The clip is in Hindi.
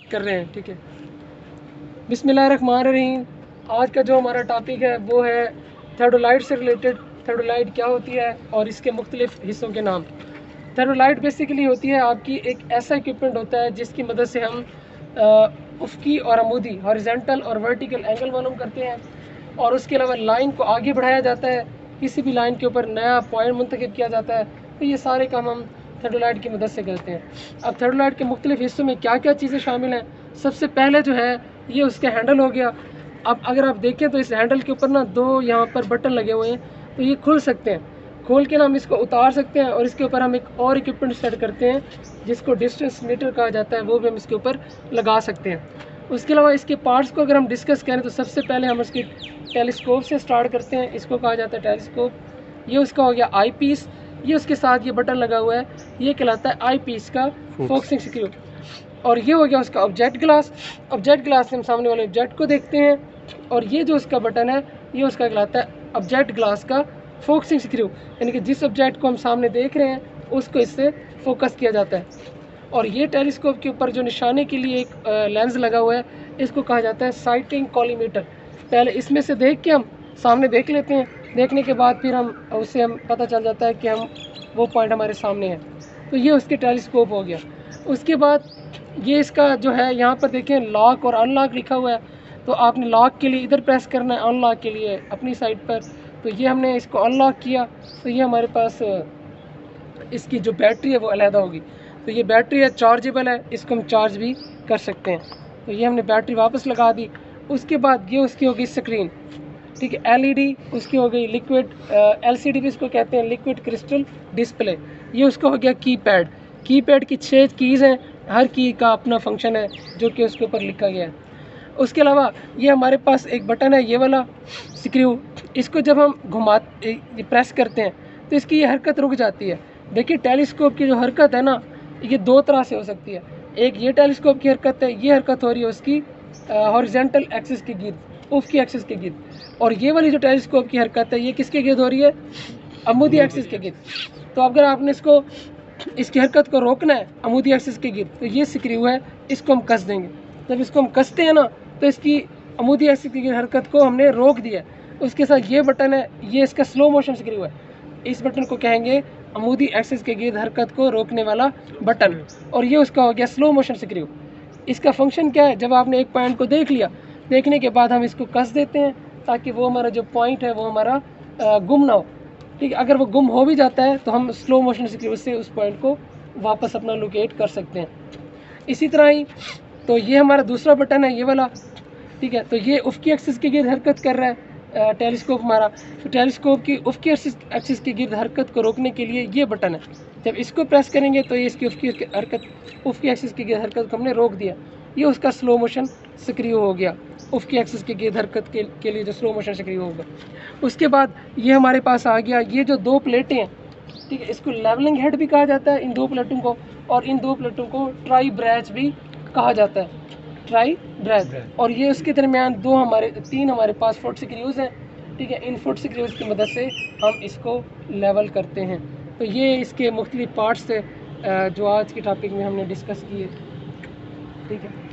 कर रहे हैं। ठीक है, बिस्मिल्लाहिर्रहमानिर्रहीम। आज का जो हमारा टॉपिक है वो है थर्डोलाइट से रिलेटेड। थर्डोलाइट क्या होती है और इसके मुख्तलिफ हिस्सों के नाम। थर्डोलाइट बेसिकली होती है आपकी एक ऐसा इक्विपमेंट होता है जिसकी मदद से हम उफ़की और अमूदी हॉरिजॉन्टल और वर्टिकल एंगल मालूम करते हैं, और उसके अलावा लाइन को आगे बढ़ाया जाता है, किसी भी लाइन के ऊपर नया पॉइंट मुंतखब किया जाता है। तो ये सारे काम हम थर्डोलाइट की मदद से करते हैं। अब थर्डोलाइट के मुख्तलिफ हिस्सों में क्या क्या चीज़ें शामिल हैं। सबसे पहले जो है ये उसका हैंडल हो गया। अब अगर आप देखें तो इस हैंडल के ऊपर ना दो यहाँ पर बटन लगे हुए हैं, तो ये खुल सकते हैं। खोल के ना हम इसको उतार सकते हैं और इसके ऊपर हम एक और इक्विपमेंट सेट करते हैं जिसको डिस्टेंस मीटर कहा जाता है, वो भी हम इसके ऊपर लगा सकते हैं। उसके अलावा इसके पार्ट्स को अगर हम डिस्कस करें तो सबसे पहले हम उसकी टेलीस्कोप से स्टार्ट करते हैं। इसको कहा जाता है टेलीस्कोप। ये उसका हो गया आई पीस। ये उसके साथ ये बटन लगा हुआ है, ये कहलाता है आई पीस का फोकसिंग स्क्रू। और ये हो गया उसका ऑब्जेक्ट ग्लास। ऑब्जेक्ट ग्लास से हम सामने वाले ऑब्जेक्ट को देखते हैं, और ये जो उसका बटन है ये उसका कहलाता है ऑब्जेक्ट ग्लास का फोकसिंग स्क्रू, यानी कि जिस ऑब्जेक्ट को हम सामने देख रहे हैं उसको इससे फोकस किया जाता है। और ये टेलीस्कोप के ऊपर जो निशाने के लिए एक लेंस लगा हुआ है, इसको कहा जाता है साइटिंग कॉलीमीटर। पहले इसमें से देख के हम सामने देख लेते हैं, देखने के बाद फिर हम उससे हम पता चल जाता है कि हम वो पॉइंट हमारे सामने है। तो ये उसके टेलीस्कोप हो गया। उसके बाद ये इसका जो है यहाँ पर देखें लॉक और अनलॉक लिखा हुआ है, तो आपने लॉक के लिए इधर प्रेस करना है, अनलॉक के लिए अपनी साइड पर। तो ये हमने इसको अनलॉक किया, तो ये हमारे पास इसकी जो बैटरी है वो अलहदा होगी। तो ये बैटरी है, चार्जेबल है, इसको हम चार्ज भी कर सकते हैं। तो ये हमने बैटरी वापस लगा दी। उसके बाद ये उसकी होगी स्क्रीन। ठीक है, एलईडी उसकी हो गई, लिक्विड एलसीडी भी इसको कहते हैं, लिक्विड क्रिस्टल डिस्प्ले। ये उसका हो गया कीपैड। कीपैड की 6 कीज़ हैं, हर की का अपना फंक्शन है जो कि उसके ऊपर लिखा गया है। उसके अलावा ये हमारे पास एक बटन है, ये वाला स्क्रू। इसको जब हम प्रेस करते हैं तो इसकी ये हरकत रुक जाती है। देखिए टेलीस्कोप की जो हरकत है ना, ये दो तरह से हो सकती है। एक ये टेलीस्कोप की हरकत है, ये हरकत हो रही है उसकी हॉरिजॉन्टल एक्सिस के गिर्द, उफ़ की एक्सिस के गिर्द। और ये वाली जो टेलीस्कोप की हरकत है ये किसके गिर्द हो रही है, अमूदी एक्सिस के गिर्द। तो अगर आपने इसकी हरकत को रोकना है अमूदी एक्सिस के गिर्द, तो ये स्क्रू है, इसको हम कस देंगे। जब इसको हम कसते हैं ना तो इसकी अमूदी एक्सिस की हरकत को हमने रोक दिया। उसके साथ ये बटन है, ये इसका स्लो मोशन स्क्रू है। इस बटन को कहेंगे अमूदी एक्सिस के गिर्द हरकत को रोकने वाला बटन, और ये उसका हो गया स्लो मोशन स्क्रू। इसका फंक्शन क्या है, जब आपने एक पॉइंट को देख लिया, देखने के बाद हम इसको कस देते हैं ताकि वो हमारा जो पॉइंट है वो हमारा गुम ना हो। ठीक है, अगर वो गुम हो भी जाता है तो हम स्लो मोशन स्क्रू से उस पॉइंट को वापस अपना लोकेट कर सकते हैं। इसी तरह ही तो ये हमारा दूसरा बटन है, ये वाला। ठीक है, तो ये उफ़की एक्सिस के गिर्द हरकत कर रहा है टेलीस्कोप हमारा। तो टेलीस्कोप की उफ़की एक्सिस के गिर्द हरकत को रोकने के लिए ये बटन है। जब इसको प्रेस करेंगे तो ये इसकी उफ़की एक्सिस की गिर्द हरकत को हमने रोक दिया। ये उसका स्लो मोशन स्क्रू हो गया, उफ़की एक्सिस के गिर्द हरकत के लिए जो स्लो मोशन स्क्रू होगा। उसके बाद ये हमारे पास आ गया ये जो दो प्लेटें हैं। ठीक है, इसको लेवलिंग हेड भी कहा जाता है इन दो प्लेटों को, और इन दो प्लेटों को ट्राई ब्रैच भी कहा जाता है, ट्राई ब्रैच। और ये उसके दरमियान तीन हमारे पास फुट स्क्रूज़ हैं। ठीक है, इन फुट स्क्रूज़ की मदद से हम इसको लेवल करते हैं। तो ये इसके मुख्तलिफ पार्ट्स थे जो आज के टॉपिक में हमने डिस्कस किए। ठीक है।